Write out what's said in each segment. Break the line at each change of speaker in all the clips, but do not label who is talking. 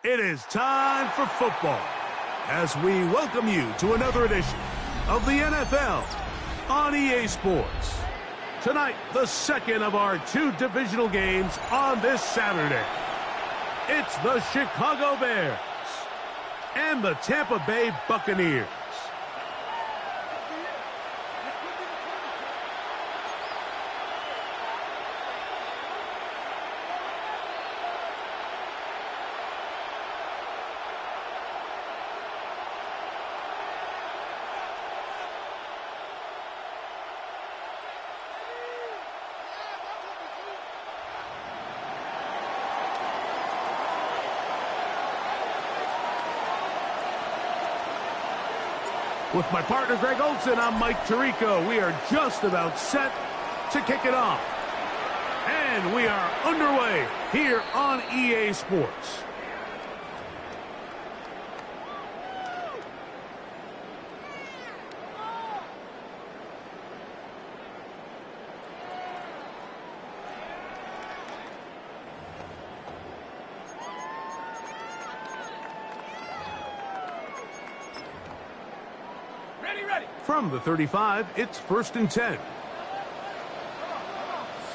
It is time for football as we welcome you to another edition of the NFL on EA Sports. Tonight, the second of our two divisional games on this Saturday. It's the Chicago Bears and the Tampa Bay Buccaneers. With my partner, Greg Olson, I'm Mike Tirico. We are just about set to kick it off. And we are underway here on EA Sports. From the 35, it's 1st and 10.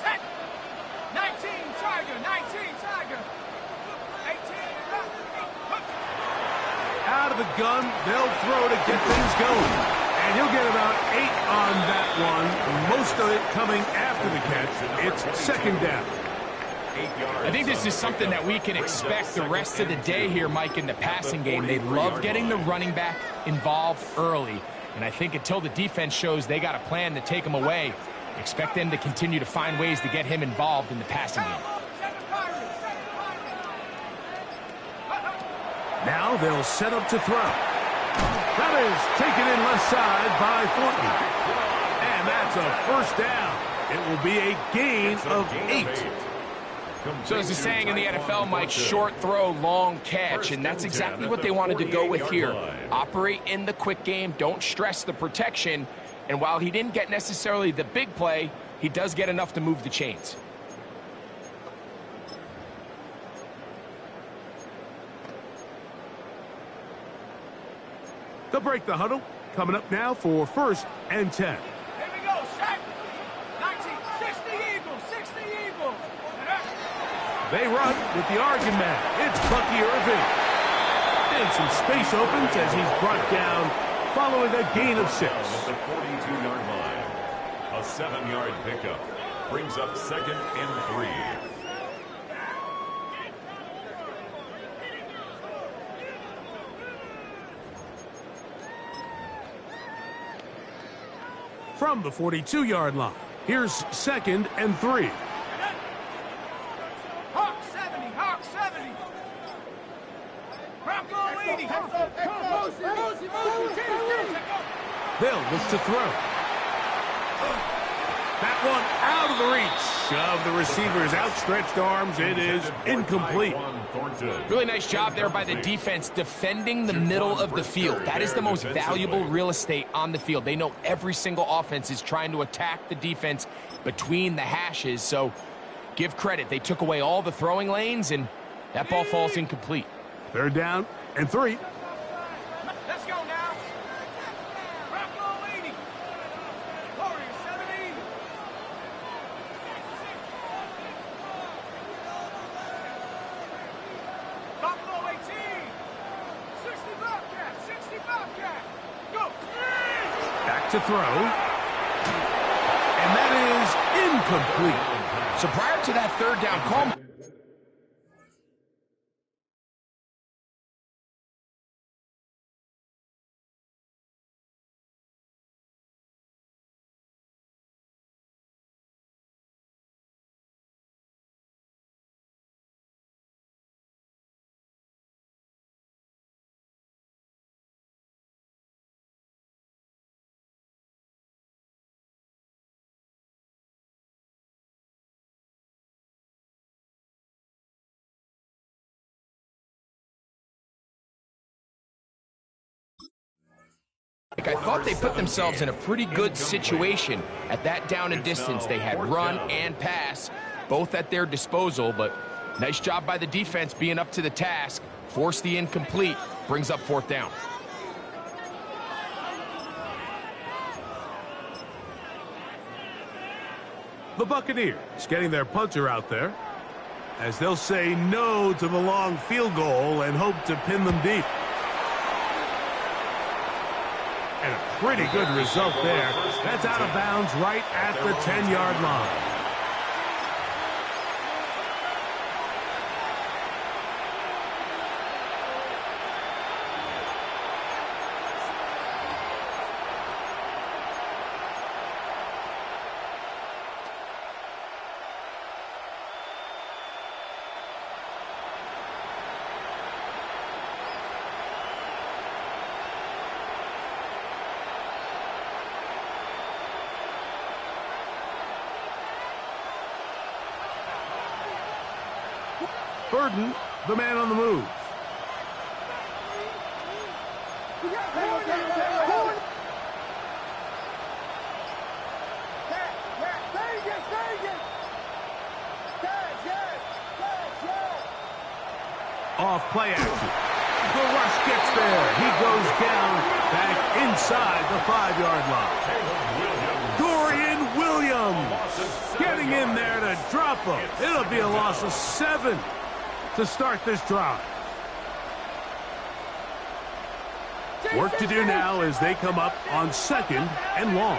Set. 19, Tiger, 19, Tiger. 18,
out of the gun, they'll throw to get things going. And he'll get about 8 on that one, most of it coming after the catch. It's 2nd down.
I think this is something that we can expect the rest of the day here, Mike, in the passing game. They love getting the running back involved early. And I think until the defense shows they got a plan to take him away, expect them to continue to find ways to get him involved in the passing game.
Now they'll set up to throw. That is taken in left side by Thornton. And that's a 1st down. It will be a gain of 8.
So there's a saying in the NFL, Mike, short throw, long catch, and that's exactly what they wanted to go with here. Operate in the quick game, don't stress the protection, and while he didn't get necessarily the big play, he does get enough to move the chains.
They'll break the huddle. Coming up now for 1st and 10.
Here we go, set. 19, 60 Eagle, 60 Eagle.
They run with the Oregon man. It's Bucky Irving. And some space opens as he's brought down following a gain of 6.
At the 42-yard line, a 7-yard pickup brings up 2nd and 3.
From the 42-yard line, here's 2nd and 3.
Hawk 70, Hawk 70. Bronco 80.
They'll look to throw. That one out of the reach of the receiver's outstretched arms. It is incomplete.
Really nice job there by the defense defending the middle of the field. That is the most valuable real estate on the field. They know every single offense is trying to attack the defense between the hashes. So give credit. They took away all the throwing lanes, and that ball falls incomplete.
3rd down and 3.
Let's go now. Bronco 80. Warrior 70. Buffalo 18. 60 Bobcat, 60 Bobcat. Go.
Back to throw. And that is incomplete.
So prior to that 3rd down call, I thought they put themselves in a pretty good situation at that down and distance. They had run and pass, both at their disposal, but nice job by the defense being up to the task. Force the incomplete, brings up 4th down.
The Buccaneers getting their punter out there, as they'll say no to the long field goal and hope to pin them deep. And a pretty good result there. That's out of bounds right at the 10-yard line. Burden, the man on the move. Off play action. The rush gets there. He goes down back inside the 5-yard line. Dorian Williams getting in there to drop him. It'll be a loss of 7 to start this drive. Work to do now as they come up on 2nd and long.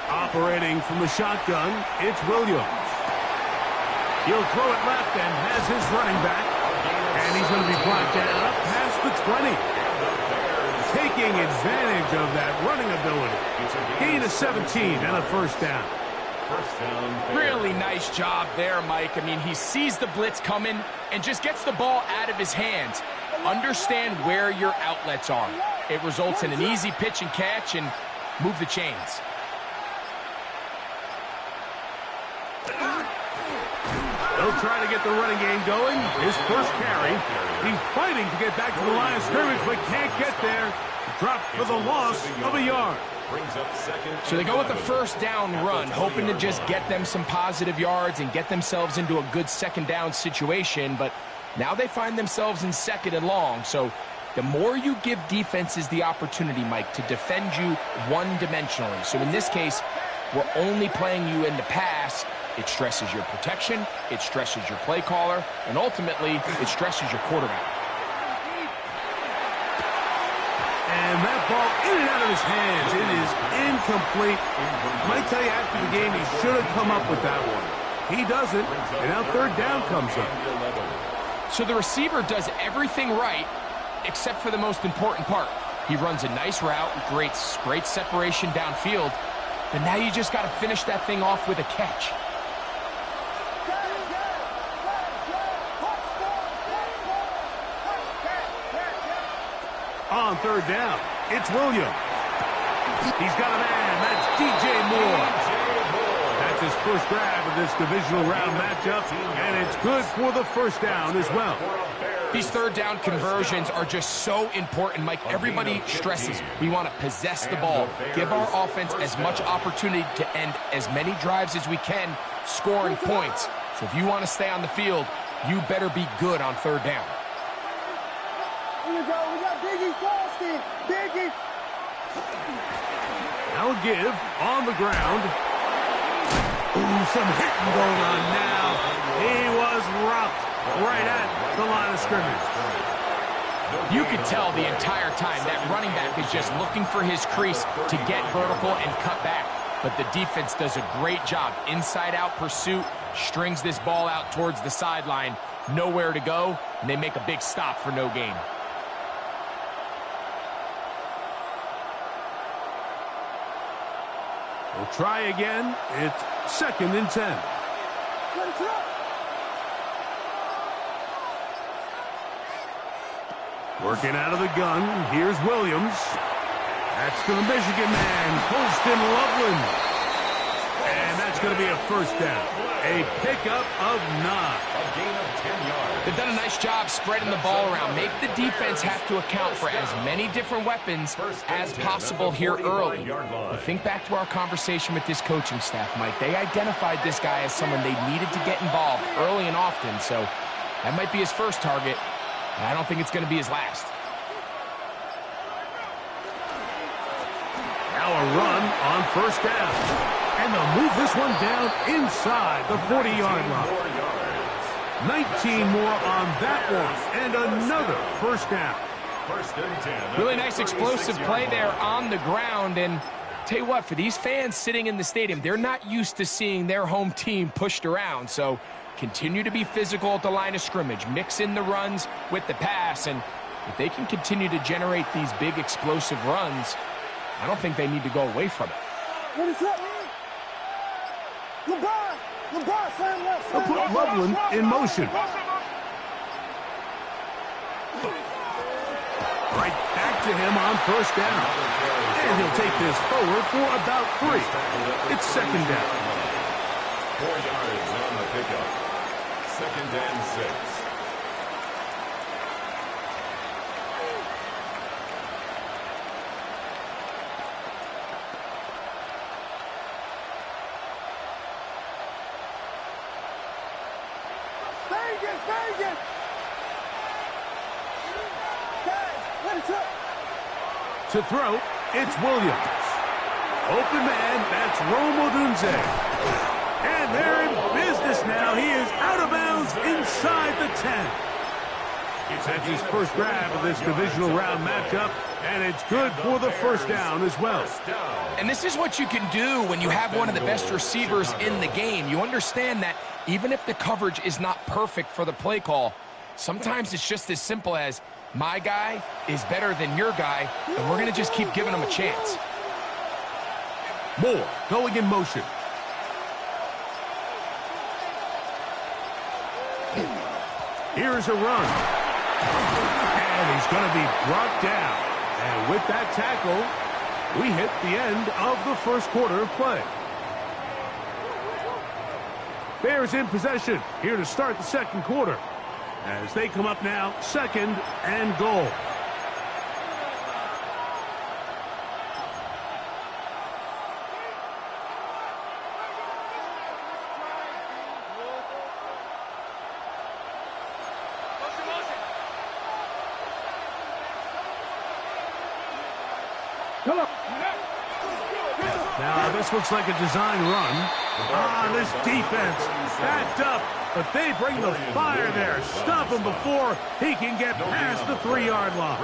Operating from the shotgun, it's Williams. He'll throw it left and has his running back. And he's going to be brought down up past the 20. Taking advantage of that running ability. Gain of 17 and a 1st down.
Really nice job there, Mike. I mean, he sees the blitz coming and just gets the ball out of his hands. Understand where your outlets are. It results in an easy pitch and catch and move the chains.
They'll try to get the running game going. His first carry. He's fighting to get back to the line of scrimmage, but can't get there. Dropped for the loss of a yard.
So they go with the 1st down run, hoping to just get them some positive yards and get themselves into a good 2nd down situation. But now they find themselves in 2nd and long. So the more you give defenses the opportunity, Mike, to defend you one-dimensionally. So in this case, we're only playing you in the pass. It stresses your protection, it stresses your play caller, and ultimately, it stresses your quarterback.
And that ball in and out of his hands. It is incomplete. I might tell you after the game, he should have come up with that one. He doesn't, and now 3rd down comes up.
So the receiver does everything right, except for the most important part. He runs a nice route, great separation downfield, but now you just got to finish that thing off with a catch.
On 3rd down, it's Williams. He's got a man. That's DJ Moore. That's his first grab of this divisional round matchup, and it's good for the 1st down as well.
These 3rd down conversions are just so important, Mike. Everybody stresses we want to possess the ball, give our offense as much opportunity to end as many drives as we can, scoring points. So if you want to stay on the field, you better be good on 3rd down.
Here we go. We got Biggie Frosty. Biggie.
Now give on the ground. Ooh, some hitting going on now. He was rocked right at the line of scrimmage.
You could tell the entire time that running back is just looking for his crease to get vertical and cut back. But the defense does a great job. Inside-out pursuit, strings this ball out towards the sideline. Nowhere to go, and they make a big stop for no gain.
We'll try again. It's 2nd and 10. Working out of the gun. Here's Williams. That's to the Michigan man, Colston Loveland. And that's It's going to be a first down. A pickup of 9.
A gain of 10 yards.
They've done a nice job spreading the ball around. Make the defense have to account for as many different weapons as possible here early. But think back to our conversation with this coaching staff, Mike. They identified this guy as someone they needed to get involved early and often, so that might be his first target. I don't think it's going to be his last.
Now a run on first down. And they'll move this one down inside the 40-yard line. 19 more on that one. And another first down.
First and 10.
Really nice explosive play there on the ground. And tell you what, for these fans sitting in the stadium, they're not used to seeing their home team pushed around. So continue to be physical at the line of scrimmage. Mix in the runs with the pass. And if they can continue to generate these big explosive runs, I don't think they need to go away from it.
What is that? LeBron, slam left.
They'll put Loveland in motion. Right back to him on first down. And he'll take this forward for about 3. It's second down.
4 yards on the pickup. Second and 6.
To throw, it's Williams. Open man, that's Rome Odunze. And they're in business now. He is out of bounds inside the 10. That's his first grab of this divisional round matchup, and it's good for the first down as well.
And this is what you can do when you have one of the best receivers in the game. You understand that even if the coverage is not perfect for the play call, sometimes it's just as simple as, my guy is better than your guy, and we're going to just keep giving him a chance.
Moore going in motion. Here's a run. And he's going to be brought down. And with that tackle, we hit the end of the first quarter of play. Bears in possession here to start the second quarter. As they come up now, second and goal. Now, this looks like a design run. This defense backed up, but they bring the fire there. Stop him before he can get past the 3-yard line.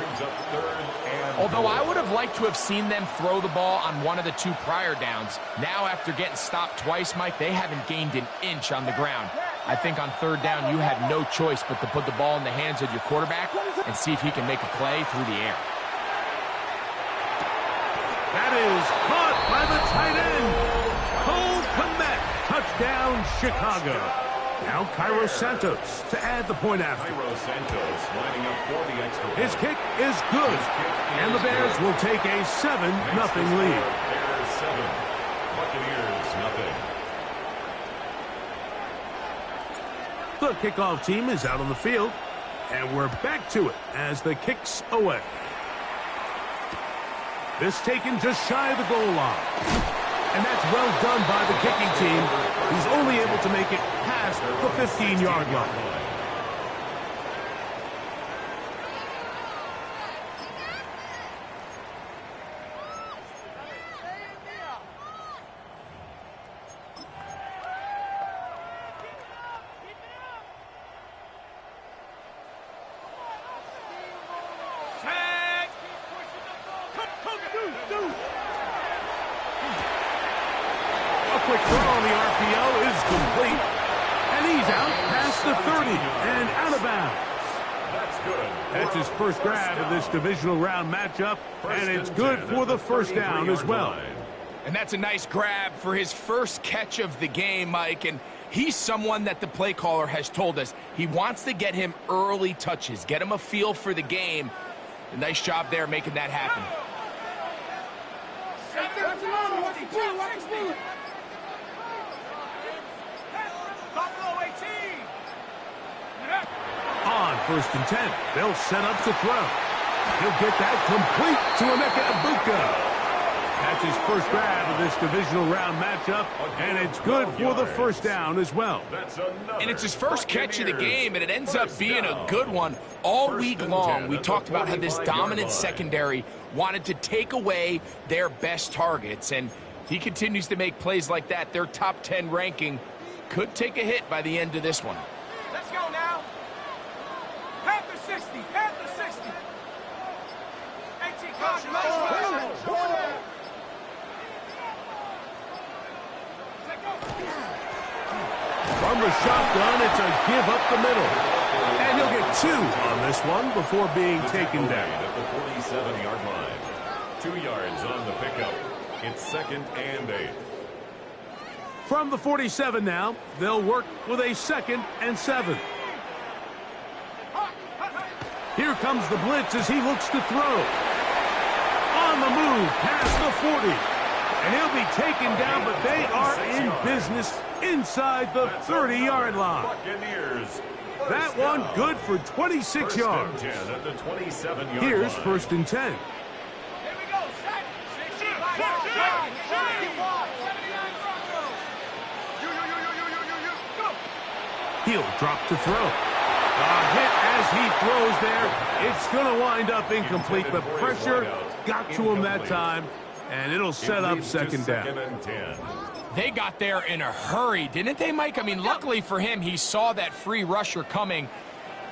Although I would have liked to have seen them throw the ball on one of the 2 prior downs. Now, after getting stopped twice, Mike, they haven't gained an inch on the ground. I think on 3rd down, you had no choice but to put the ball in the hands of your quarterback and see if he can make a play through the air.
That is caught by the tight end. Cole Kmet. Touchdown, Chicago. Now Cairo Santos to add the point after.
Cairo Santos lining up for the extra point.
His kick is good. And the Bears will take a 7-0 lead.
Bears 7, Buccaneers nothing.
The kickoff team is out on the field. And we're back to it as the kick's away. This taken just shy of the goal line. And that's well done by the kicking team. He's only able to make it past the 15-yard line. Quick throw on the RPO is complete. And he's out past the 30 and out of bounds.
That's good.
That's his first grab of this divisional round matchup, and it's good for the first down as well.
And that's a nice grab for his first catch of the game, Mike. And he's someone that the play caller has told us he wants to get him early touches, get him a feel for the game. A nice job there making that happen.
first and 10. They'll set up to throw. He'll get that complete to Ecampbell. That's his first grab of this divisional round matchup, and it's good for the first down as well.
And it's his first catch of the game, and it ends up being a good one. All week long, we talked about how this dominant secondary wanted to take away their best targets, and he continues to make plays like that. Their top 10 ranking could take a hit by the end of this one.
Let's go now. Panther 60. Panther 60. 18 caution.
From the shotgun, it's a give up the middle. And he'll get 2 on this one before being taken down.
At the 47-yard line. 2 yards on the pickup. It's 2nd and 8.
From the 47 now, they'll work with a 2nd and 7. Here comes the blitz as he looks to throw. On the move past the 40. And he'll be taken down, but they are in business inside the 30-yard line. That one good for 26 yards. Here's 1st and 10.
Here we go. Set. 60.
He'll drop to throw. A hit as he throws there. It's going to wind up incomplete, but pressure got to him that time, and it'll set up 2nd down.
They got there in a hurry, didn't they, Mike? I mean, luckily for him, he saw that free rusher coming,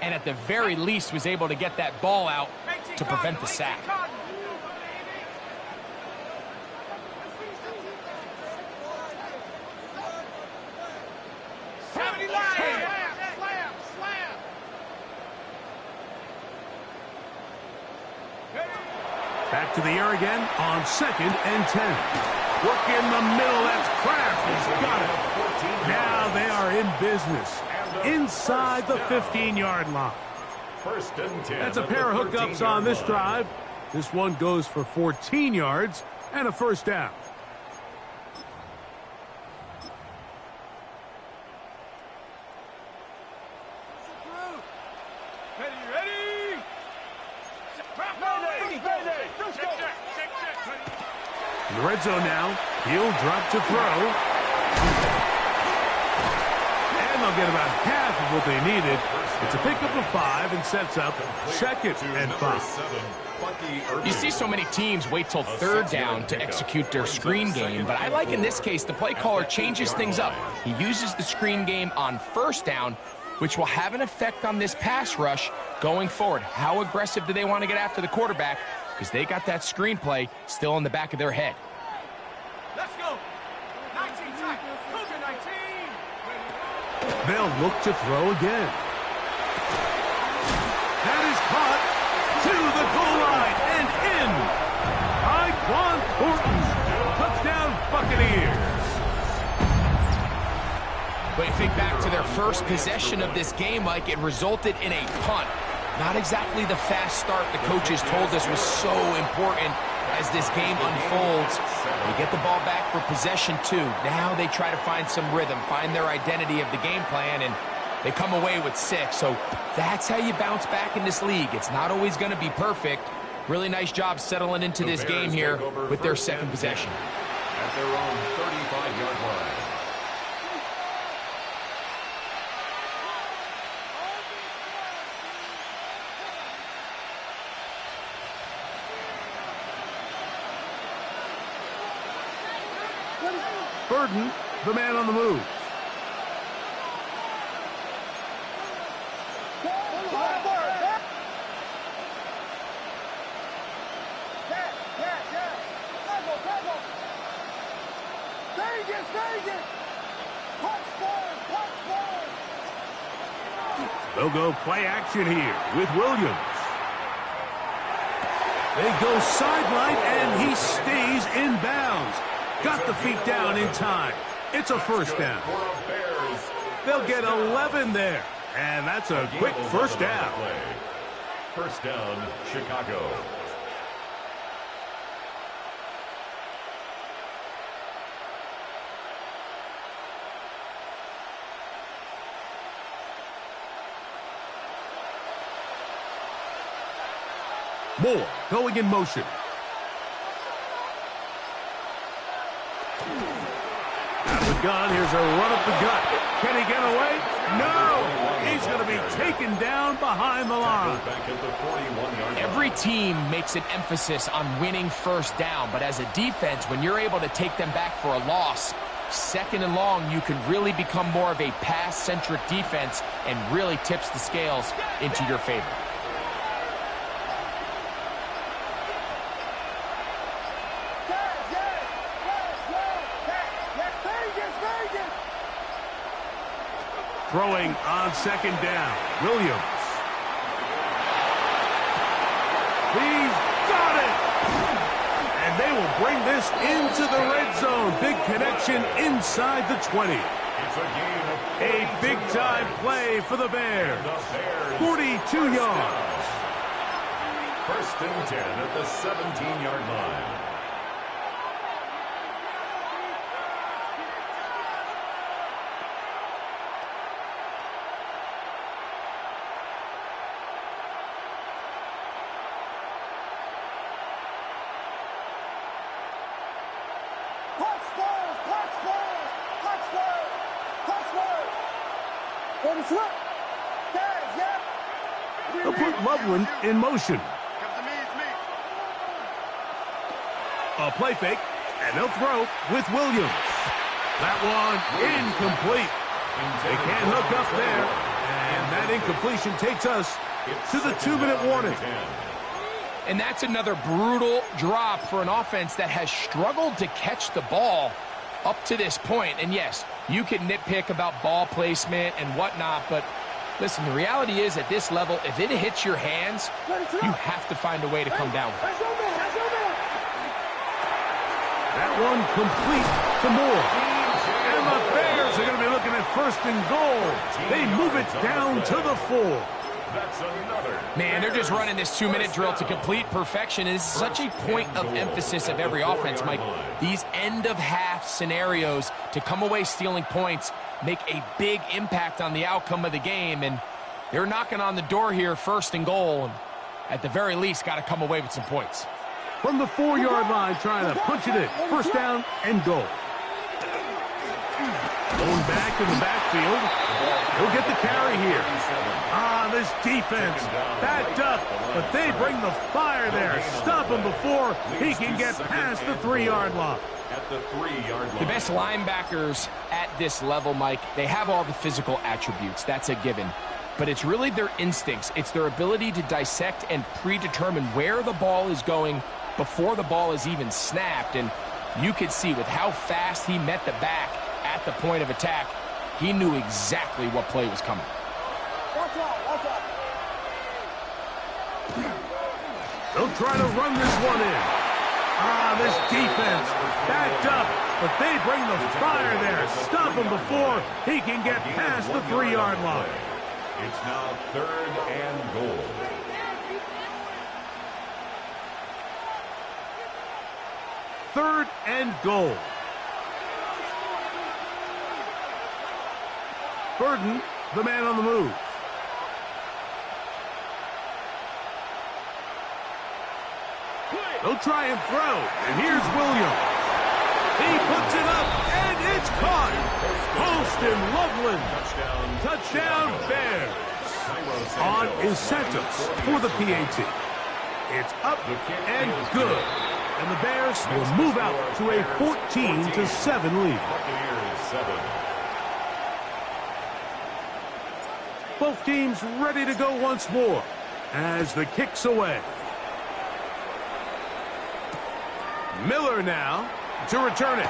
and at the very least was able to get that ball out to prevent the sack.
Back to the air again on 2nd and 10. Work in the middle. That's Kraft. He's got it. Now they are in business inside the 15-yard line.
1st and 10.
That's a pair of hookups on this drive. This one goes for 14 yards and a first down. In the red zone now, he'll drop to throw. And they'll get about half of what they needed. It's a pickup of 5 and sets up 2nd and 5.
You see so many teams wait till 3rd down to execute their screen game, but I like in this case the play caller changes things up. He uses the screen game on 1st down, which will have an effect on this pass rush going forward. How aggressive do they want to get after the quarterback? Because they got that screenplay still in the back of their head.
Let's go. 19 tight. Cougar 19.
They'll look to throw again. That is caught to the goal line and in. Tyquan Thornton. Touchdown Buccaneers.
But you think back to their first possession of this game, Mike, it resulted in a punt. Not exactly the fast start the coaches told us was so important as this game unfolds. They get the ball back for possession 2. Now they try to find some rhythm, find their identity of the game plan, and they come away with 6. So that's how you bounce back in this league. It's not always going to be perfect. Really nice job settling into this game here with their 2nd possession.
At their own 35-yard line.
Burden, the man on the move. They'll go play action here with Williams. They go sideline, and he stays in bounds. Got the feet down in time. It's a first down. They'll get 11 there, and that's a quick first down.
First down, Chicago.
Moore going in motion. Out of the gun, here's a run up the gut. Can he get away? No! He's going to be taken down behind the line.
Every team makes an emphasis on winning first down, but as a defense, when you're able to take them back for a loss, second and long, you can really become more of a pass-centric defense and really tips the scales into your favor.
Throwing on second down, Williams. He's got it! And they will bring this into the red zone. Big connection inside the 20. A big-time play for the Bears. 42 yards.
First and 10 at the 17-yard line.
They'll put Loveland in motion. A play fake, and they'll throw with Williams. That one incomplete. They can't hook up there, and that incompletion takes us to the 2-minute warning.
And that's another brutal drop for an offense that has struggled to catch the ball up to this point. And yes, you can nitpick about ball placement and whatnot, but listen, the reality is at this level, if it hits your hands, you have to find a way to come down with it.
That one complete to Moore. And the Bears are going to be looking at first and goal. They move it down to the 4.
That's another.
Man, they're just running this 2-minute drill to complete perfection. It's such a point of emphasis of every offense, Mike. These end-of-half scenarios to come away stealing points make a big impact on the outcome of the game, and they're knocking on the door here, first and goal, and at the very least got to come away with some points.
From the 4-yard line, trying to punch it in. First down and goal. Going back in the backfield. He'll get the carry here. This defense backed up, but they bring the fire there. Stop him before he can get past the 3-yard line.
At the 3-yard line.
The best linebackers at this level, Mike, they have all the physical attributes. That's a given. But it's really their instincts. It's their ability to dissect and predetermine where the ball is going before the ball is even snapped. And you could see with how fast he met the back at the point of attack, he knew exactly what play was coming.
Watch out.
They'll try to run this one in. This defense backed up, but they bring the fire there. Stop him before he can get past the 3-yard line.
It's now 3rd and goal.
Third and goal. Burden, the man on the move. They'll try and throw, and here's Williams. He puts it up, and it's caught. Poston Loveland. Touchdown Bears. On Incentive for the PAT. It's up and good. And the Bears will move out to a 14-7 lead. Both teams ready to go once more as the kick's away. Miller now to return it.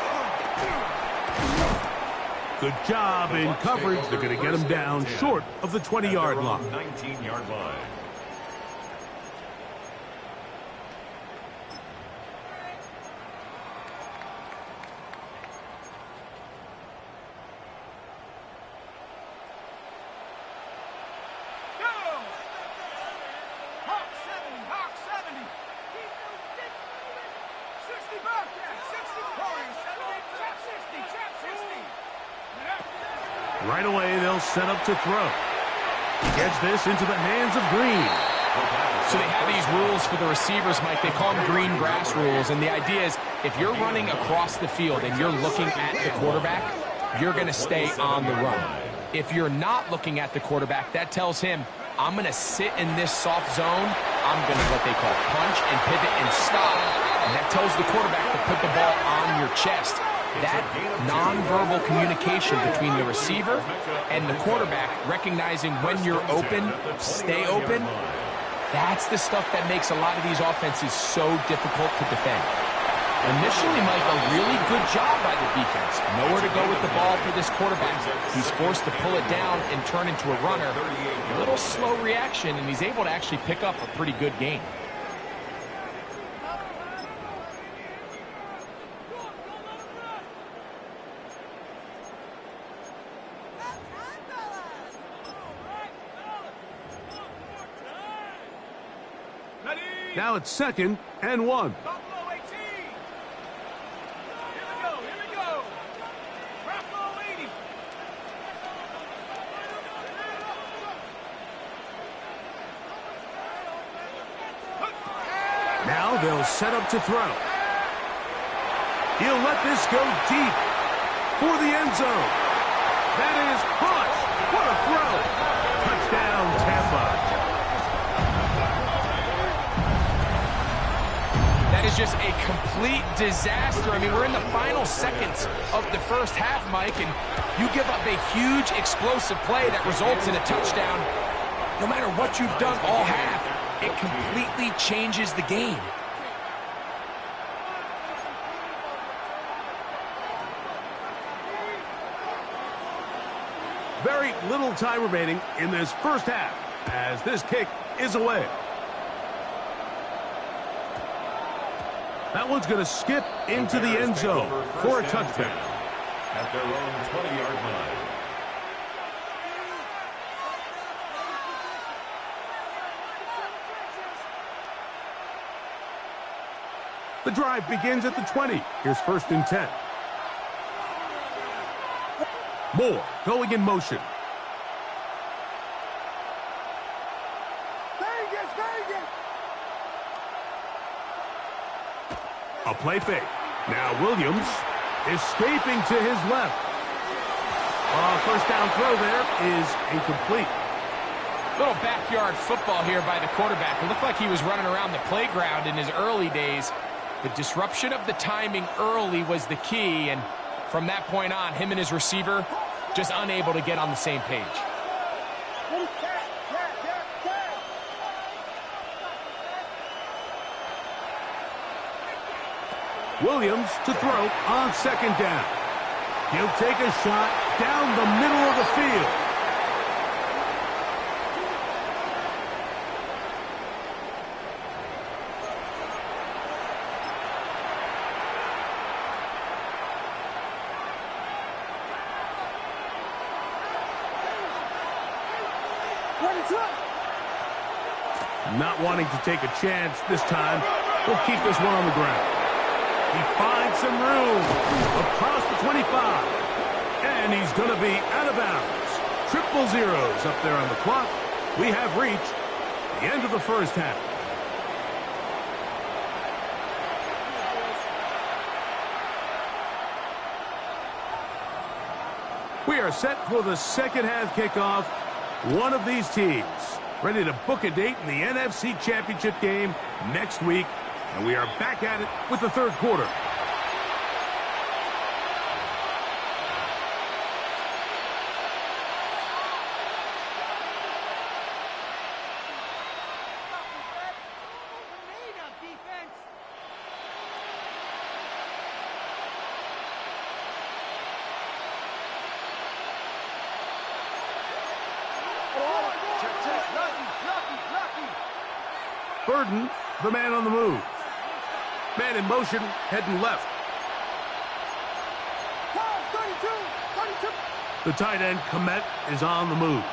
Good job in coverage. They're going to get him down short of the 20-yard line.
19-yard line.
Right away, they'll set up to throw. He gets this into the hands of Green.
So they have these rules for the receivers, Mike. They call them green grass rules, and the idea is if you're running across the field and you're looking at the quarterback, you're going to stay on the run. If you're not looking at the quarterback, that tells him, I'm going to sit in this soft zone. I'm going to what they call punch and pivot and stop. And that tells the quarterback to put the ball on your chest. That nonverbal communication between the receiver and the quarterback, recognizing when you're open, stay open, that's the stuff that makes a lot of these offenses so difficult to defend. Initially, Mike, a really good job by the defense. Nowhere to go with the ball for this quarterback. He's forced to pull it down and turn into a runner. A little slow reaction, and he's able to actually pick up a pretty good gain.
Now it's 2nd and 1.
Buffalo 18. Here we go, here we go. Buffalo 80.
Now they'll set up to throw. He'll let this go deep for the end zone. That is caught. What a throw. Touchdown, Tampa.
That is just a complete disaster. I mean, we're in the final seconds of the first half, Mike, and you give up a huge explosive play that results in a touchdown. No matter what you've done all half, it completely changes the game.
Very little time remaining in this first half as this kick is away. That one's going to skip into the end zone for a touchdown.
At their own 20-yard line.
The drive begins at the 20. Here's 1st and 10. Moore going in motion. A play fake. Now Williams escaping to his left. First down throw there is incomplete.
Little backyard football here by the quarterback. It looked like he was running around the playground in his early days. The disruption of the timing early was the key, and from that point on, him and his receiver just unable to get on the same page.
Williams to throw on 2nd down. He'll take a shot down the middle of the field. Not wanting to take a chance this time, we'll keep this one on the ground. He finds some room across the 25. And he's going to be out of bounds. 000 up there on the clock. We have reached the end of the first half. We are set for the second half kickoff. One of these teams ready to book a date in the NFC Championship game next week. And we are back at it with the third quarter. Burden, the man on the move. Man in motion, heading left. The tight end, Komet, is on the move.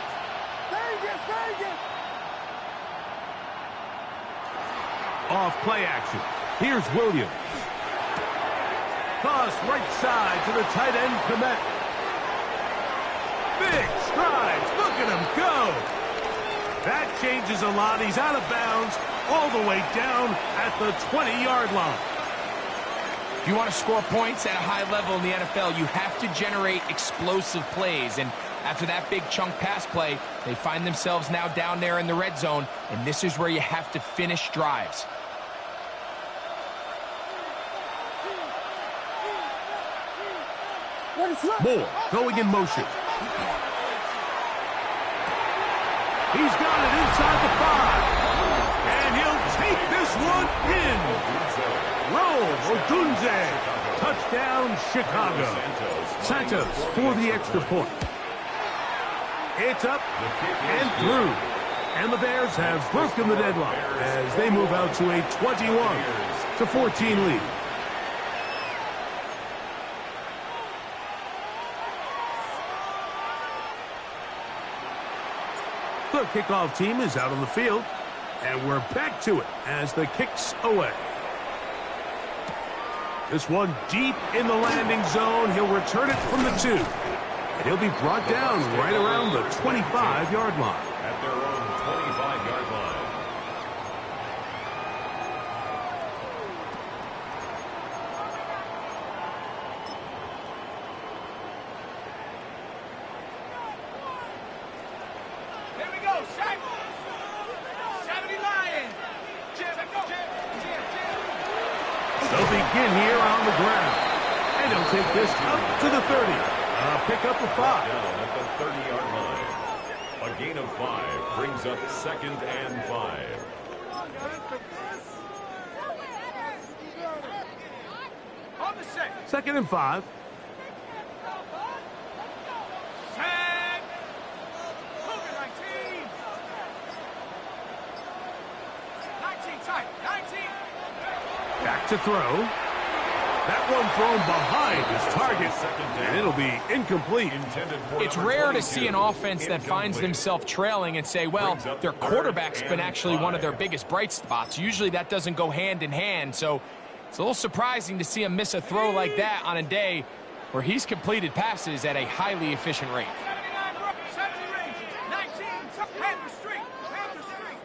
Off play action. Here's Williams. Toss right side to the tight end, Komet. Big strides. Look at him go. That changes a lot. He's out of bounds all the way down at the 20-yard line.
If you want to score points at a high level in the NFL, you have to generate explosive plays. And after that big chunk pass play, they find themselves now down there in the red zone, and this is where you have to finish drives.
Moore going in motion. He's got it inside the 5. And he'll take this one in. Roll, Odunze. Touchdown, Chicago. Santos for the extra point. It's up and through. And the Bears have broken the deadlock as they move out to a 21-14 lead. The kickoff team is out on the field, and we're back to it as the kick's away. This one deep in the landing zone. He'll return it from the 2. And he'll be brought down right around the 25-yard line.
At their own 25-yard line.
Here we go, Shaq. 70 Lions.
They'll begin here on the ground. And he'll take this up to the 30. Pick up a 5.
Down at the 30-yard line. A gain of 5 brings up 2nd and 5.
On the set.
2nd and 5.
Set. Cougar 19. 19 tight. 19.
Back to throw. That one thrown behind his target, and it'll be incomplete.
It's rare to see an offense that finds themselves trailing and say, well, their quarterback's been actually one of their biggest bright spots. Usually that doesn't go hand in hand, so it's a little surprising to see him miss a throw like that on a day where he's completed passes at a highly efficient rate.
70 range. 19. Panther Street. Panther Street.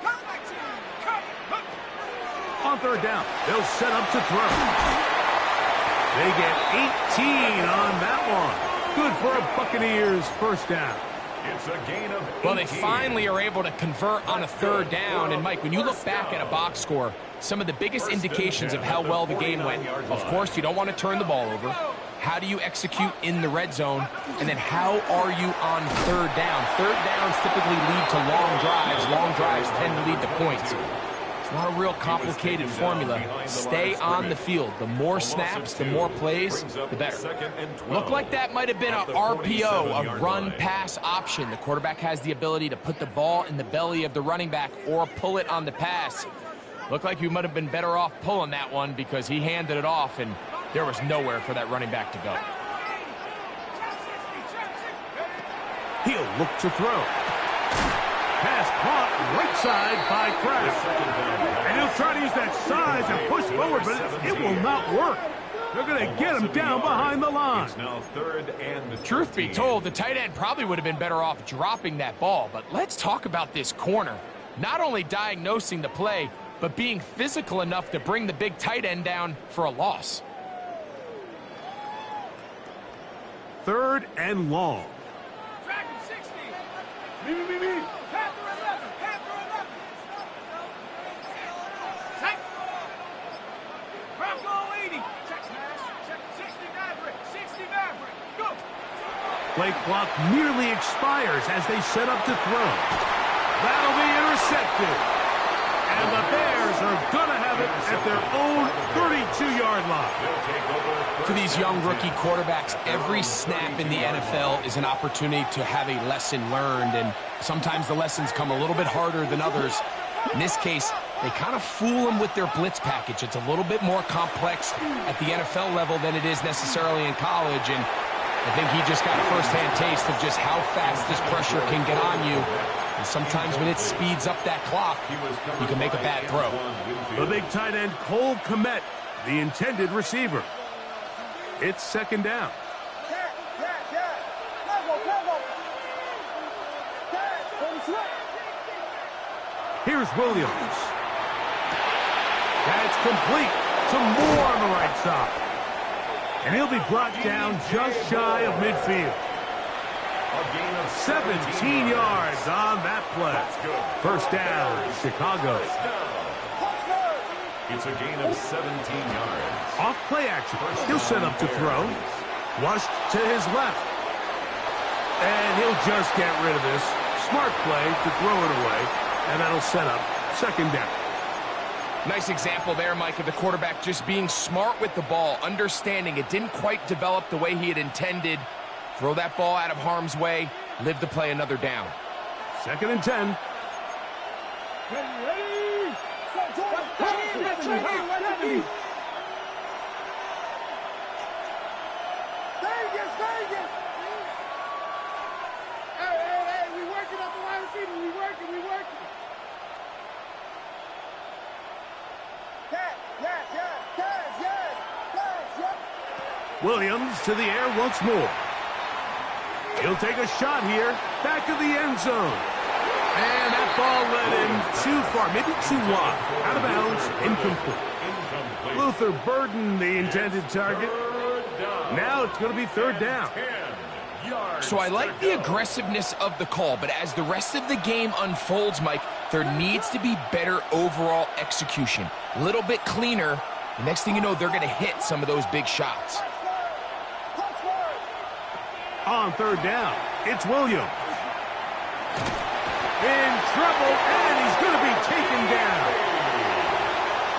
Cut 19. Cut. Hook.
On 3rd down, they'll set up to throw. They get 18 on that one. Good for a Buccaneers first down.
It's a gain of 18.
Well, they finally are able to convert on a 3rd down. And, Mike, when you look back at a box score, some of the biggest indications of how well the game went, of course, you don't want to turn the ball over. How do you execute in the red zone? And then how are you on 3rd down? 3rd downs typically lead to long drives. Long drives tend to lead to points. It's not a real complicated formula. Stay on the field. The more snaps, the more plays, the better. Looked like that might have been a RPO, a run-pass option. The quarterback has the ability to put the ball in the belly of the running back or pull it on the pass. Looked like you might have been better off pulling that one because he handed it off, and there was nowhere for that running back to go.
He'll look to throw. Pass caught right side by Kraft. And he'll try to use that size and push forward, but it will not work. They're going to get him down behind the line.
It's now 3rd and the
Truth be told, the tight end probably would have been better off dropping that ball. But let's talk about this corner. Not only diagnosing the play, but being physical enough to bring the big tight end down for a loss.
3rd and long.
Dragon 60. Me. Panther 11. Panther 11. Take. Bronco 80. Check smash. Check 60 Maverick. 60 Maverick. Go.
Play clock nearly expires as they set up to throw. That'll be intercepted. And the Bears are going to have it at their own 32-yard line.
For these young rookie quarterbacks, every snap in the NFL is an opportunity to have a lesson learned, and sometimes the lessons come a little bit harder than others. In this case, they kind of fool them with their blitz package. It's a little bit more complex at the NFL level than it is necessarily in college, and I think he just got a first-hand taste of just how fast this pressure can get on you. And sometimes when it speeds up that clock, you can make a bad throw.
The big tight end, Cole Kmet, the intended receiver. It's 2nd down. Here's Williams. That's complete to Moore on the right side. And he'll be brought down just shy of midfield. 17 yards on that play. First down, Chicago.
It's a gain of 17 yards.
Off play action. He'll set up to throw. Flushed to his left. And he'll just get rid of this. Smart play to throw it away. And that'll set up second down.
Nice example there, Mike, of the quarterback just being smart with the ball, understanding it didn't quite develop the way he had intended. Throw that ball out of harm's way, live to play another down.
Second and 10. Williams to the air once more. He'll take a shot here. Back of the end zone. And that ball led him too far, maybe too wide. Out of bounds, incomplete. Luther Burden, the intended target. Now it's going to be third down.
So I like the aggressiveness of the call, but as the rest of the game unfolds, Mike, there needs to be better overall execution. A little bit cleaner. The next thing you know, they're going to hit some of those big shots.
On third down, it's Williams. In trouble, and he's going to be taken down.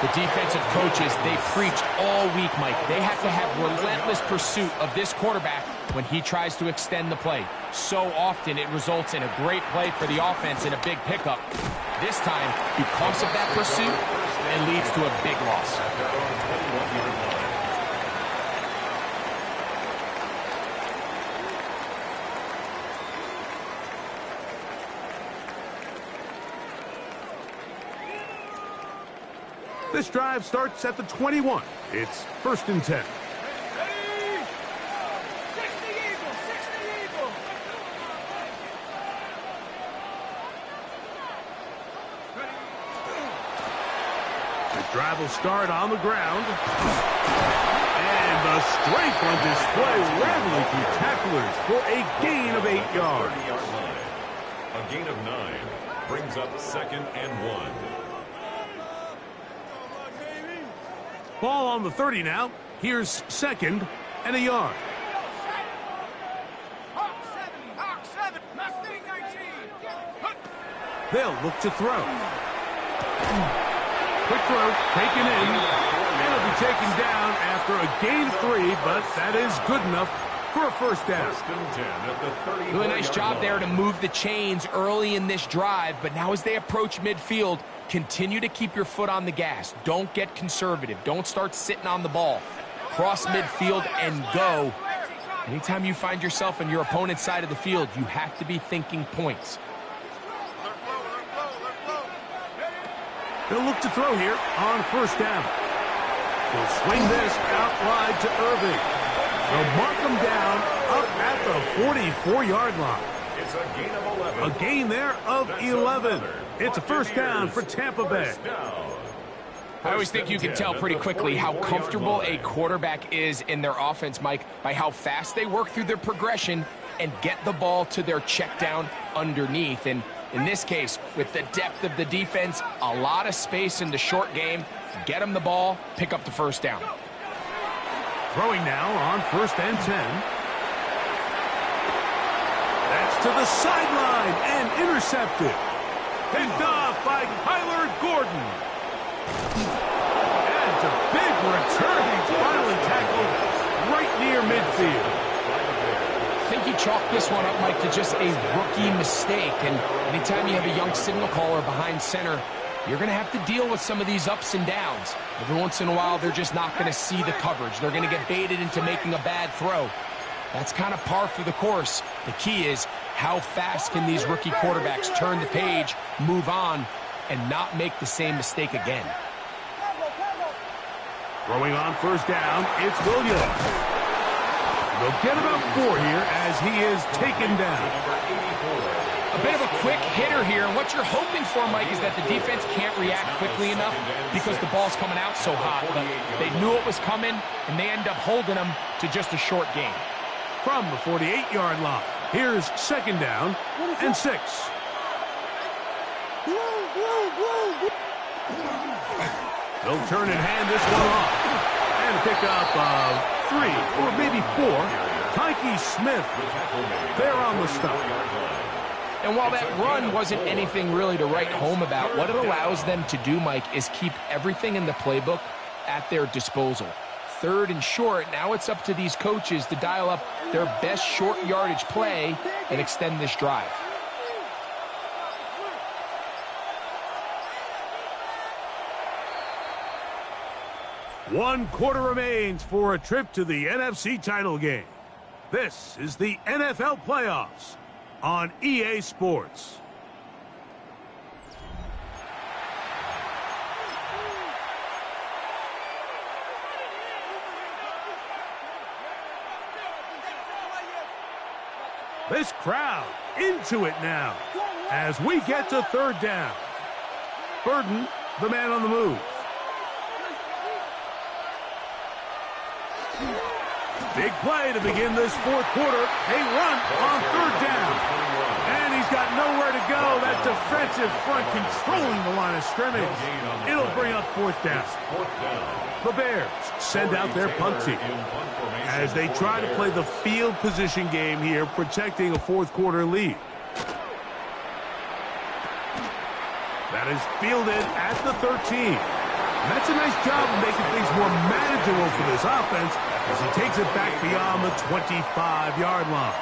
The defensive coaches, they preached all week, Mike. They have to have relentless pursuit of this quarterback when he tries to extend the play. So often it results in a great play for the offense and a big pickup. This time, because of that pursuit, it leads to a big loss.
This drive starts at the 21. It's first and 10. The drive will start on the ground. And the strength on display, rattling through tacklers for a gain of 8 yards.
A gain of 9 brings up second and 1.
Ball on the 30 now. Here's second and a yard. They'll look to throw. Quick throw, taken in. It'll be taken down after a gain of 3, but that is good enough for a first down.
Really nice job there to move the chains early in this drive, but now as they approach midfield, continue to keep your foot on the gas. Don't get conservative. Don't start sitting on the ball. Cross midfield and go. Anytime you find yourself on your opponent's side of the field, you have to be thinking points.
They'll look to throw here on first down. He'll swing this out wide to Irving. They'll mark him down up at the 44-yard line.
It's a gain of 11.
A gain there of 11. It's a first down for Tampa Bay.
I always think you can tell pretty quickly how comfortable a quarterback is in their offense, Mike, by how fast they work through their progression and get the ball to their check down underneath. And in this case, with the depth of the defense, a lot of space in the short game, get them the ball, pick up the first down.
Throwing now on first and 10. That's to the sideline and intercepted. Picked off by Kyler Gordon. And it's a big return. He's finally tackled right near midfield.
I think you chalk this one up, Mike, to just a rookie mistake. And anytime you have a young signal caller behind center, you're going to have to deal with some of these ups and downs. Every once in a while, they're just not going to see the coverage. They're going to get baited into making a bad throw. That's kind of par for the course. The key is how fast can these rookie quarterbacks turn the page, move on, and not make the same mistake again.
Throwing on first down, it's Williams. They'll get about 4 here as he is taken down.
A bit of a quick hitter here, and what you're hoping for, Mike, is that the defense can't react quickly enough because the ball's coming out so hot. But they knew it was coming, and they end up holding them to just a short gain.
From the 48-yard line, here's second down and 6. They'll turn and hand this one off. And a pickup of 3 or maybe 4. Tyke Smith there on the stop.
And while that run wasn't anything really to write home about, what it allows them to do, Mike, is keep everything in the playbook at their disposal. 3rd and short, now it's up to these coaches to dial up their best short yardage play and extend this drive.
One quarter remains for a trip to the NFC title game. This is the NFL playoffs on EA Sports. This crowd into it now as we get to 3rd down. Burden, the man on the move. Big play to begin this 4th quarter. They run on 3rd down. And he's got nowhere to go. That defensive front controlling the line of scrimmage. It'll bring up 4th down. The Bears send out their punt team as they try to play the field position game here, protecting a 4th quarter lead. That is fielded at the 13. And that's a nice job of making things more manageable for this offense as he takes it back beyond the 25-yard line.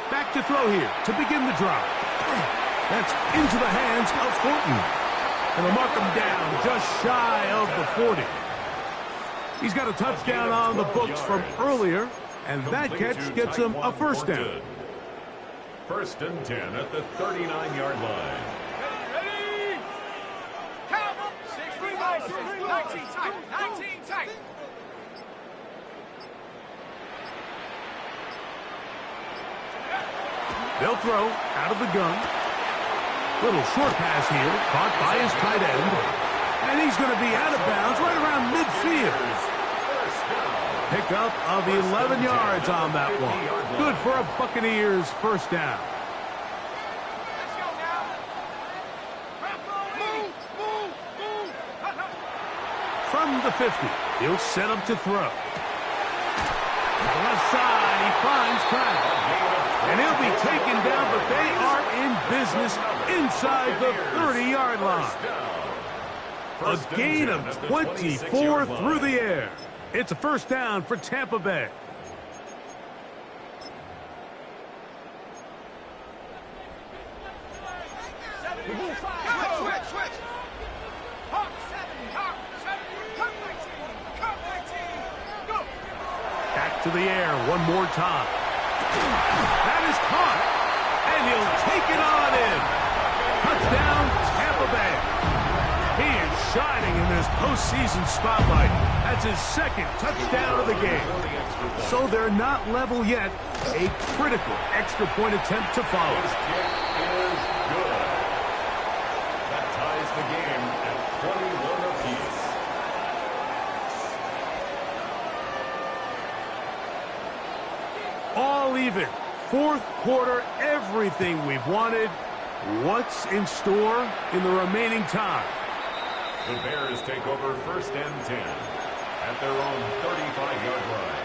Back to throw here to begin the drive. That's into the hands of Thornton. And they'll mark him down just shy of the 40. He's got a touchdown on the books from earlier, and that catch gets him a 1st down.
1st and 10 at the 39-yard line.
Ready? Count! 6 guys, 19 tight, 19 tight.
They'll throw out of the gun. Little short pass here, caught by his tight end. And he's going to be out of bounds right around midfield. Pickup of 11 yards on that one. Good for a Buccaneers 1st down.
Let's go now. Move, move, move.
From the 50, he'll set up to throw. To the left side, he finds Kraft. And he'll be taken down, but they are in business inside the 30-yard line. A gain of 24 through the air. It's a 1st down for Tampa Bay. Back to the air one more time. That is caught, and he'll take it on in. Touchdown, Tampa Bay. He is shining in this postseason spotlight. That's his 2nd touchdown of the game. So they're not level yet. A critical extra point attempt to follow.
His kick is good. That ties the game at 21 apiece.
All even. 4th quarter, everything we've wanted. What's in store in the remaining time?
The Bears take over 1st and 10 at their own 35-yard line.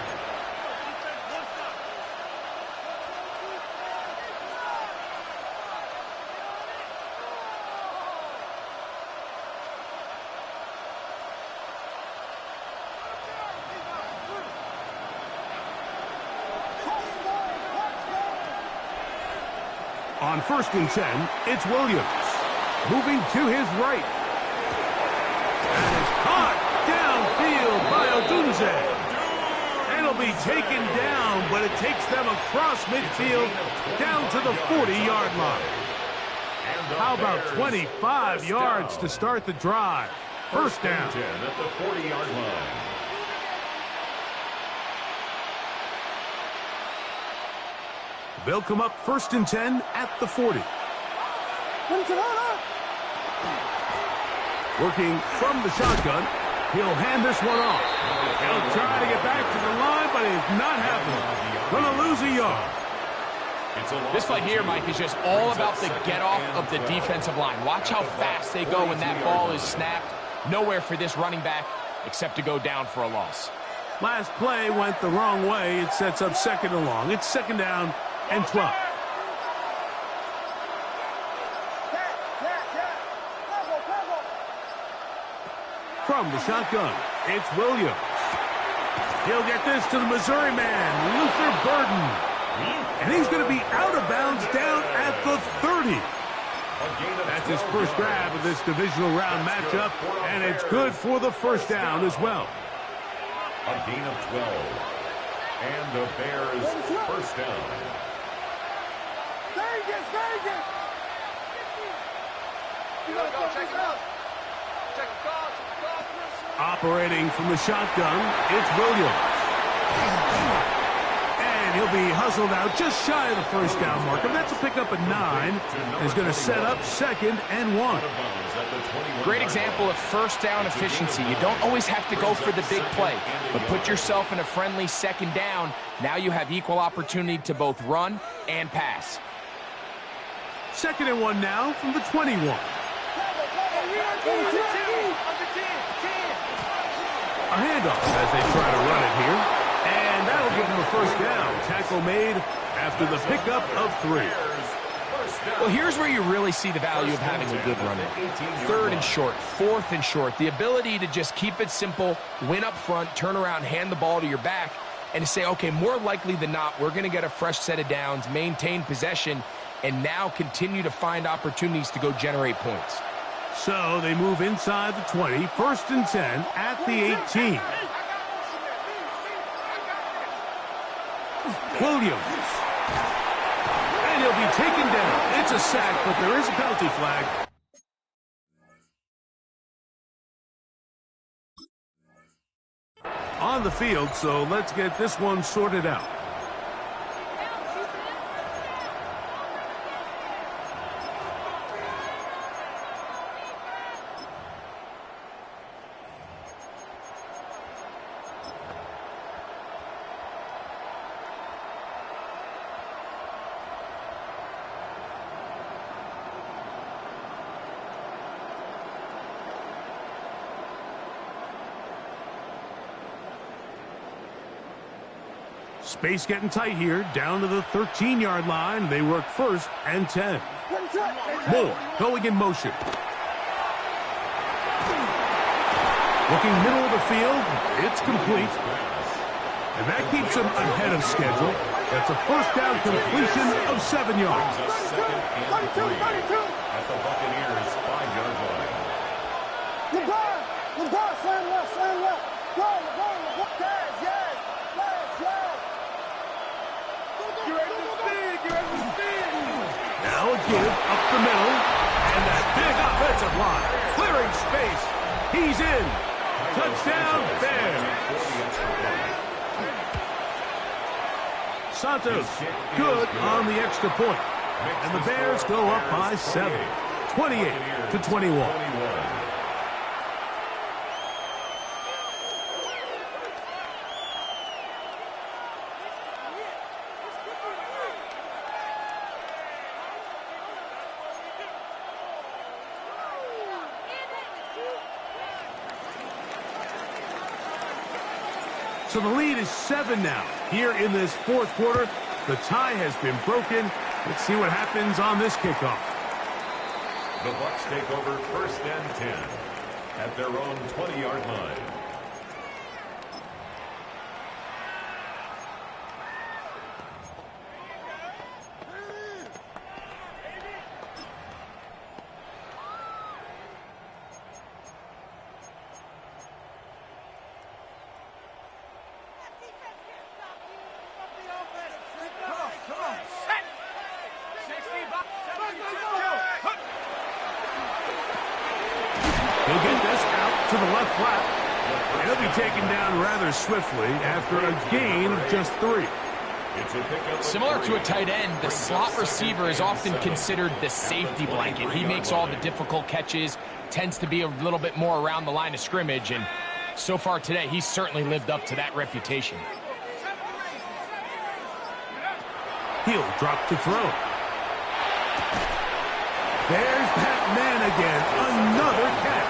On 1st and 10, it's Williams. Moving to his right. And it's caught downfield by Odunze. And They'll be taken down, but it takes them across midfield down to the 40-yard line. How about 25 yards to start the drive? First down.
10 at the 40-yard line.
They'll come up 1st and 10 at the 40. Working from the shotgun, he'll hand this one off. He'll try to get back to the line, but it's not happening. Going to lose a yard.
This play here, Mike, is just all about the get-off of the defensive line. Watch how fast they go when that ball is snapped. Nowhere for this running back except to go down for a loss.
Last play went the wrong way. It sets up 2nd and long. It's 2nd down and 12. From the shotgun, it's Williams. He'll get this to the Missouri man, Luther Burden. And he's going to be out of bounds down at the 30. That's his first grab of this divisional round matchup, and it's good for the first down as well.
A gain of 12. And the Bears first down.
Operating from the shotgun, it's Williams. And he'll be hustled out just shy of the first down marker. That's a pickup at 9. He's going to set up 2nd and 1.
Great example of first down efficiency. You don't always have to go for the big play, but put yourself in a friendly 2nd down. Now you have equal opportunity to both run and pass.
2nd and 1 now from the 21. A handoff as they try to run it here. And that'll give them a first down. Tackle made after the pickup of 3.
Well, here's where you really see the value of having a good runner. 3rd and short, 4th and short. The ability to just keep it simple, win up front, turn around, hand the ball to your back, and to say, okay, more likely than not, we're going to get a fresh set of downs, maintain possession, and now continue to find opportunities to go generate points.
So they move inside the 20, 1st and 10 at the 18. Williams. And he'll be taken down. It's a sack, but there is a penalty flag. On the field, so let's get this one sorted out. Space getting tight here, down to the 13-yard line. They work 1st and 10. Moore going in motion. Looking middle of the field, it's complete. And that keeps them ahead of schedule. That's a first down completion of 7 yards.
2nd and 3 at the Buccaneers 5-yard line.
LeBron, slam left, go, LeBron, pass, yes.
Now a give up the middle, and that big offensive line clearing space. He's in. Touchdown, Bears. Santos good on the extra point, and the Bears go up by 7, 28-21. So the lead is 7 now. Here in this 4th quarter, the tie has been broken. Let's see what happens on this kickoff.
The Bucs take over 1st and 10 at their own 20-yard line.
He'll get this out to the left flap. And he'll be taken down rather swiftly after a gain of just 3.
Similar to a tight end, the slot receiver is often considered the safety blanket. He makes all the difficult catches, tends to be a little bit more around the line of scrimmage, and so far today, he's certainly lived up to that reputation.
He'll drop to throw. There's that man again, another catch.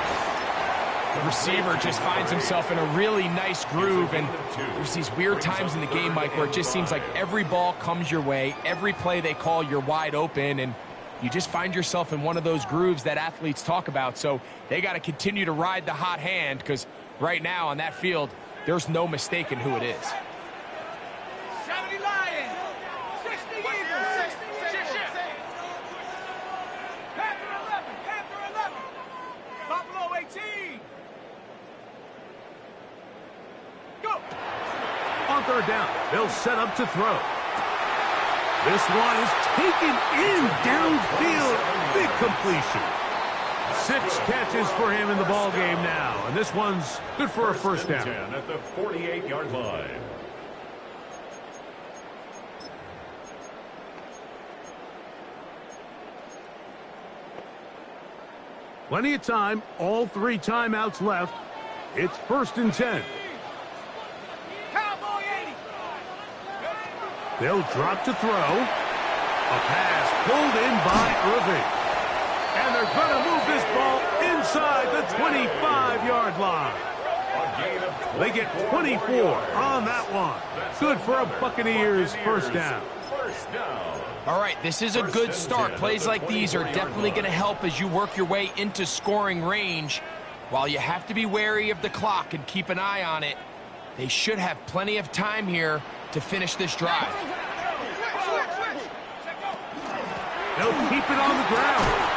The receiver just finds himself in a really nice groove, and there's these weird times in the game, Mike, where it just seems like every ball comes your way, every play they call, you're wide open, and you just find yourself in one of those grooves that athletes talk about. So they got to continue to ride the hot hand, because right now on that field, there's no mistaking who it is.
70 Lions, 60 Eagles, 60 Panther 11, Buffalo 18. Go.
On third down, they'll set up to throw. This one is taken in downfield. Big completion. 6 catches for him in the ball game now, and this one's good for a first down.
At the 48-yard line.
Plenty of time, all 3 timeouts left. It's 1st and 10.
Cowboy 80.
They'll drop to throw. A pass pulled in by Irving. And they're going to move this ball inside the 25-yard line. They get 24 on that one. Good for a Buccaneers first down.
All right, this is a good start. Plays like these are definitely going to help as you work your way into scoring range. While you have to be wary of the clock and keep an eye on it, they should have plenty of time here to finish this drive.
They'll keep it on the ground.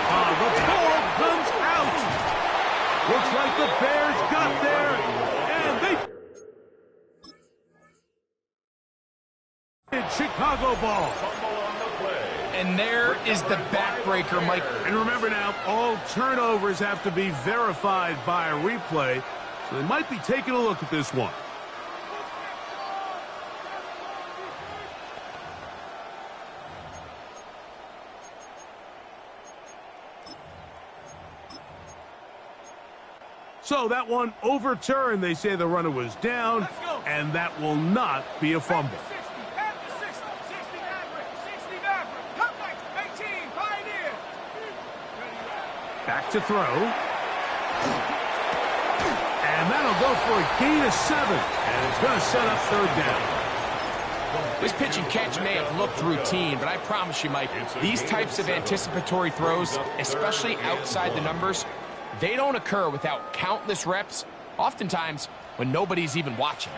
The ball comes out. Looks like the Bears got there, and they Chicago ball.
And there is the backbreaker, Mike.
And remember now, all turnovers have to be verified by a replay, so they might be taking a look at this one. So that one overturned. They say the runner was down, and that will not be a fumble. Back to throw. And that'll go for a gain of 7. And it's going to set up third down.
This pitch and catch may have looked routine, but I promise you, Mike, these types of anticipatory throws, especially outside the numbers, they don't occur without countless reps, oftentimes when nobody's even watching.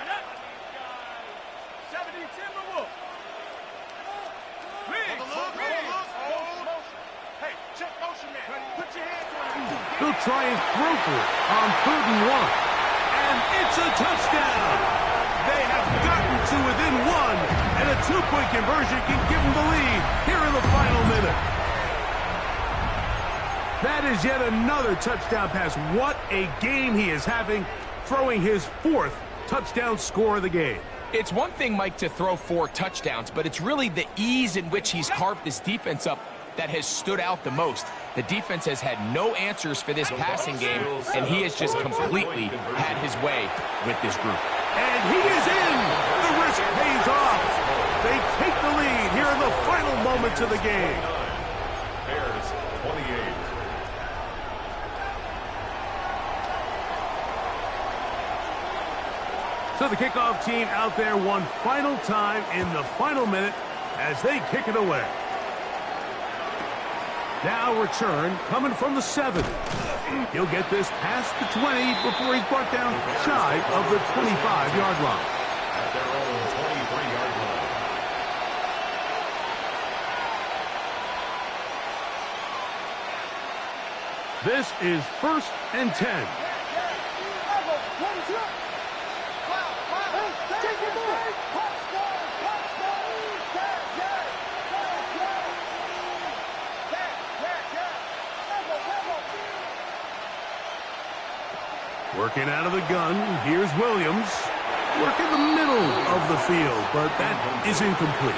He'll try and throw for it on 3rd and 1. And it's a touchdown. They have gotten to within 1, and a 2-point conversion can give them the lead here in the final minute. That is yet another touchdown pass. What a game he is having, throwing his 4th touchdown score of the game.
It's one thing, Mike, to throw 4 touchdowns, but it's really the ease in which he's carved this defense up that has stood out the most. The defense has had no answers for this passing game, and he has just completely had his way with this group.
And he is in! The risk pays off. They take the lead here in the final moments of the game.
Bears 28.
So the kickoff team out there one final time in the final minute as they kick it away. Now return coming from the 7. He'll get this past the 20 before he's brought down shy of the 25-yard line.
At their own 23-yard line.
This is 1st and 10. Working out of the gun, here's Williams. Working the middle of the field, but that is incomplete.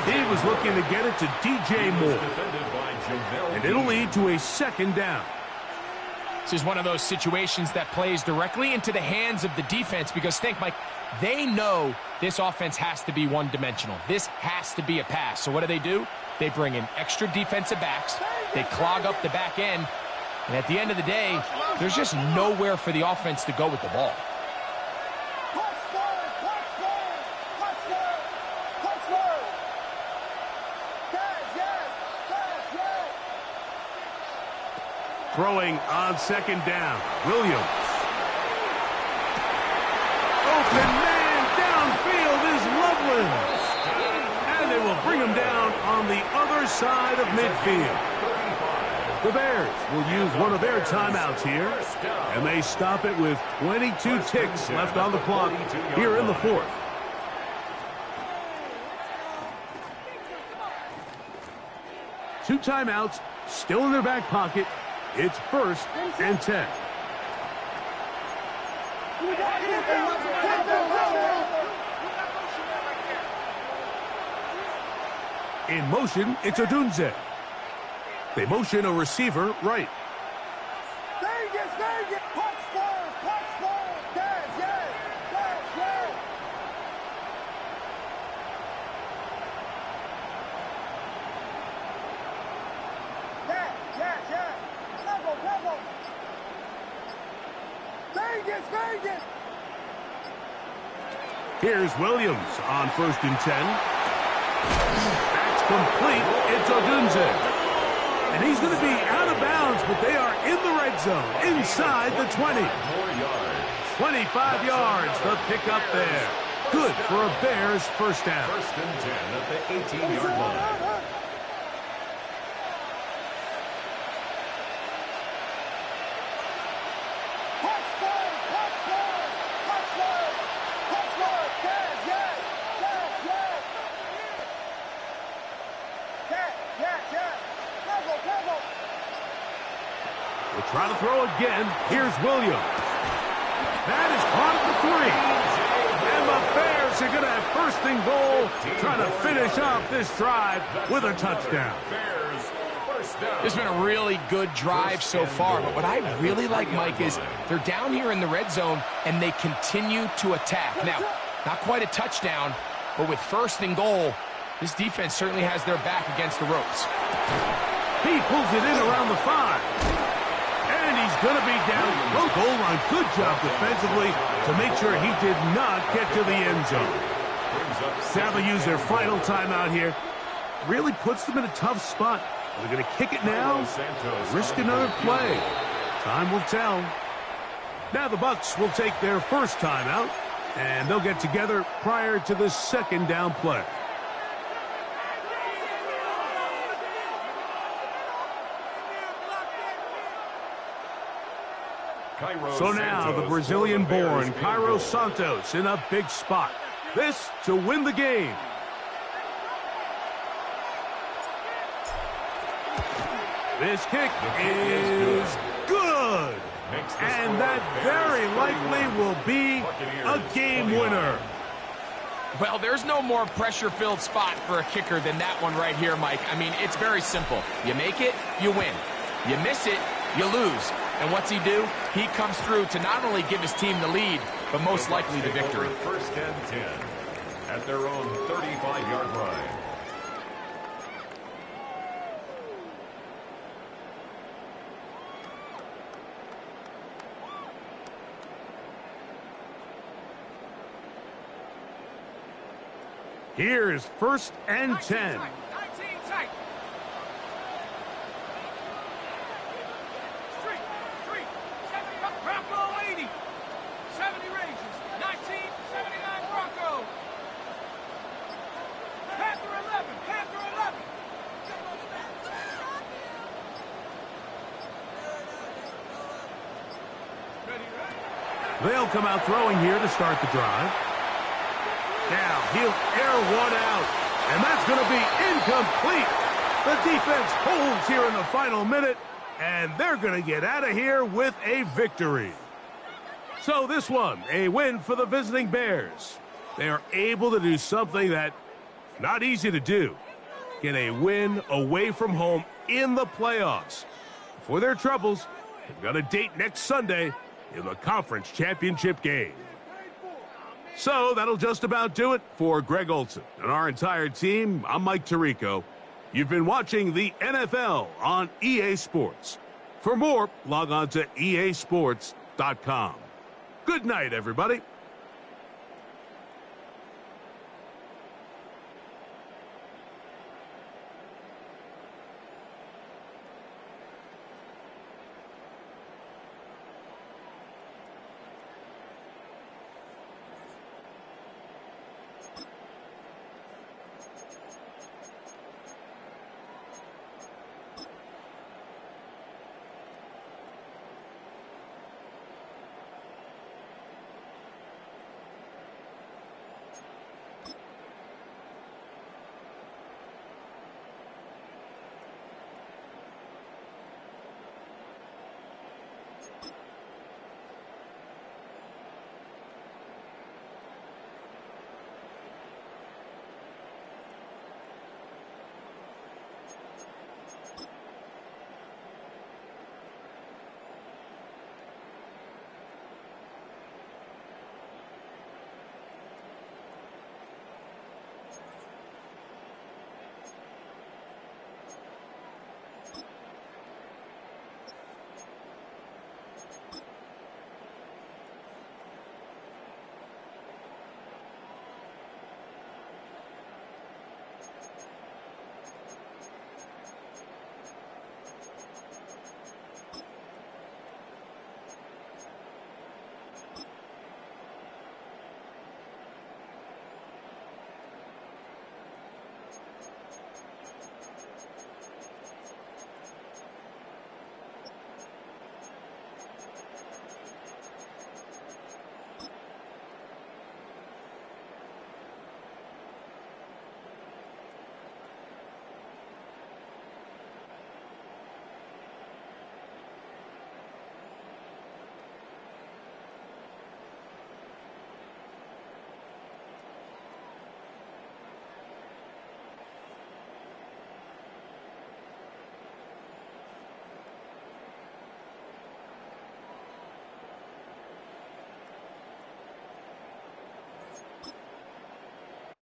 He was looking to get it to DJ Moore. And it'll lead to a second down.
This is one of those situations that plays directly into the hands of the defense because think, Mike, they know this offense has to be one-dimensional. This has to be a pass. So what do? They bring in extra defensive backs. They clog up the back end. And at the end of the day, there's just nowhere for the offense to go with the ball.
Throwing on second down, Williams. Open man downfield is Loveland. And they will bring him down on the other side of midfield. The Bears will use one of their timeouts here. And they stop it with 22 ticks left on the clock here in the fourth. Two timeouts still in their back pocket. It's 1st and 10. In motion, it's Odunze. They motion a receiver right. Here's Williams on 1st and 10. That's complete. It's Odunze. And he's going to be out of bounds, but they are in the red zone, inside the 20. 25 yards, the pickup there. Good for a Bears first down.
1st and 10 at the 18-yard line.
We'll try to throw again. Here's Williams. That is caught at the 3. And the Bears are going to have 1st and goal, trying to finish off this drive with a touchdown.
This has been a really good drive so far, but what I really like, Mike, is they're down here in the red zone, and they continue to attack. Now, not quite a touchdown, but with 1st and goal, this defense certainly has their back against the ropes.
He pulls it in around the 5. And he's going to be down the goal line. Good job defensively to make sure he did not get to the end zone. Now they'll use their final timeout here. Really puts them in a tough spot. Are they going to kick it now? Risk another play. Time will tell. Now the Bucs will take their first timeout, and they'll get together prior to the second down play. So now the Brazilian-born Cairo Santos in a big spot. This to win the game. This kick is good. And that very likely will be a game winner.
Well, there's no more pressure-filled spot for a kicker than that one right here, Mike. I mean, it's very simple. You make it, you win. You miss it, you lose. And what's he do? He comes through to not only give his team the lead, but most likely the victory.
1st and 10 at their own 35-yard line.
Here's 1st and 10.
19 tight. Street. 70 Bronco 80. 70 ranges. 1979 Bronco. Panther 11. Panther 11.
They'll come out throwing here to start the drive. Now he'll air one out, and that's going to be incomplete. The defense holds here in the final minute, and they're going to get out of here with a victory. So this one, a win for the visiting Bears. They are able to do something that not easy to do. Get a win away from home in the playoffs. For their troubles, they've got a date next Sunday in the conference championship game. So that'll just about do it for Greg Olson and our entire team. I'm Mike Tirico. You've been watching the NFL on EA Sports. For more, log on to easports.com. Good night, everybody.